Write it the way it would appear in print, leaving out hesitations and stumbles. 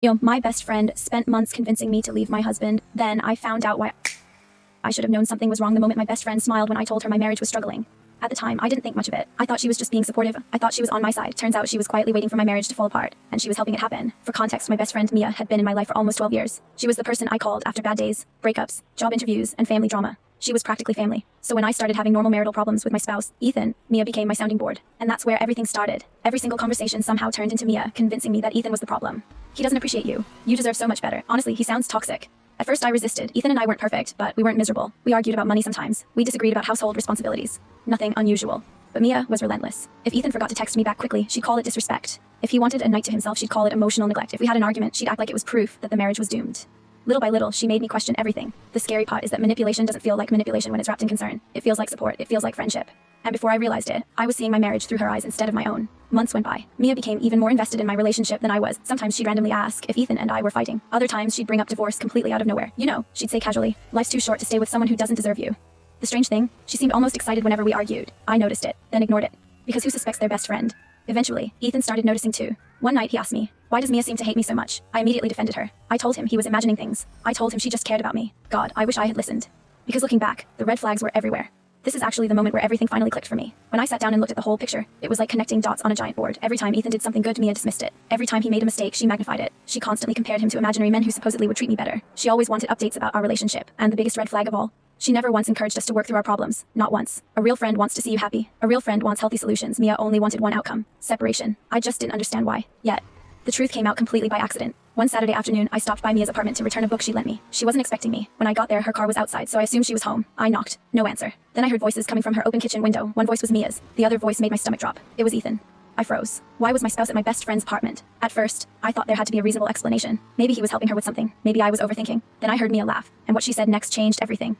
My best friend spent months convincing me to leave my husband. Then I found out why. I should have known something was wrong the moment my best friend smiled when I told her my marriage was struggling. At the time, I didn't think much of it. I thought she was just being supportive. I thought she was on my side. Turns out she was quietly waiting for my marriage to fall apart, and she was helping it happen. For context, my best friend Mia had been in my life for almost 12 years. She was the person I called after bad days, breakups, job interviews, and family drama. She was practically family. So when I started having normal marital problems with my spouse, Ethan, Mia became my sounding board. And that's where everything started. Every single conversation somehow turned into Mia, convincing me that Ethan was the problem. He doesn't appreciate you. You deserve so much better. Honestly, he sounds toxic. At first I resisted. Ethan and I weren't perfect, but we weren't miserable. We argued about money sometimes. We disagreed about household responsibilities. Nothing unusual. But Mia was relentless. If Ethan forgot to text me back quickly, she'd call it disrespect. If he wanted a night to himself, she'd call it emotional neglect. If we had an argument, she'd act like it was proof that the marriage was doomed. Little by little, she made me question everything. The scary part is that manipulation doesn't feel like manipulation when it's wrapped in concern. It feels like support. It feels like friendship. And before I realized it, I was seeing my marriage through her eyes instead of my own. Months went by. Mia became even more invested in my relationship than I was. Sometimes she'd randomly ask if Ethan and I were fighting. Other times she'd bring up divorce completely out of nowhere. She'd say casually, "Life's too short to stay with someone who doesn't deserve you." The strange thing, she seemed almost excited whenever we argued. I noticed it, then ignored it. Because who suspects their best friend? Eventually, Ethan started noticing too. One night he asked me, "Why does Mia seem to hate me so much?" I immediately defended her. I told him he was imagining things. I told him she just cared about me. God, I wish I had listened. Because looking back, the red flags were everywhere. This is actually the moment where everything finally clicked for me. When I sat down and looked at the whole picture, it was like connecting dots on a giant board. Every time Ethan did something good, Mia dismissed it. Every time he made a mistake, she magnified it. She constantly compared him to imaginary men who supposedly would treat me better. She always wanted updates about our relationship. And the biggest red flag of all, she never once encouraged us to work through our problems. Not once. A real friend wants to see you happy. A real friend wants healthy solutions. Mia only wanted one outcome: separation. I just didn't understand why. Yet, the truth came out completely by accident. One Saturday afternoon, I stopped by Mia's apartment to return a book she lent me. She wasn't expecting me. When I got there, her car was outside, so I assumed she was home. I knocked. No answer. Then I heard voices coming from her open kitchen window. One voice was Mia's. The other voice made my stomach drop. It was Ethan. I froze. Why was my spouse at my best friend's apartment? At first, I thought there had to be a reasonable explanation. Maybe he was helping her with something. Maybe I was overthinking. Then I heard Mia laugh, and what she said next changed everything.